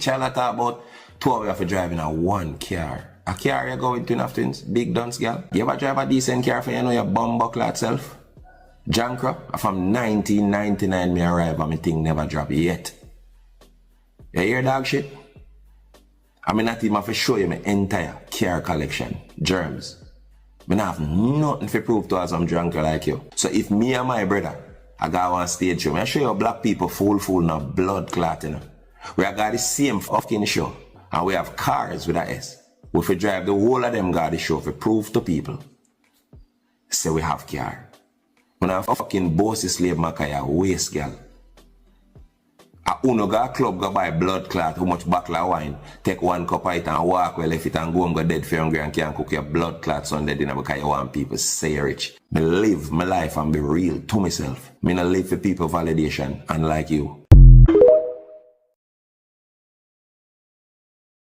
child I talk about, two of you have to drive in a one car. A car you go with twin of twins, big dunce girl. You ever drive a decent car for you know your bum buckle itself? Jankra, from 1999 me arrive and me thing never drop yet. You hear dog shit? I mean not even have to show you my entire car collection. Germs. Me not have nothing to prove to some drunker like you. So if me and my brother I got on stage show, I show you black people full no blood clot, you know. We have got the same fucking show. And we have cars with a S. We fi drive the whole of them got the show to prove to people. Say we have car. When I fucking bossy slave makaya waste girl. A uno go a club go buy blood clot, how much bottle of wine, take one cup of it and walk well if it and go and go dead for hungry and can't cook your blood clot Sunday dinner because you want people to say you're rich. Me live my life and be real to myself. Me not live for people validation, unlike you.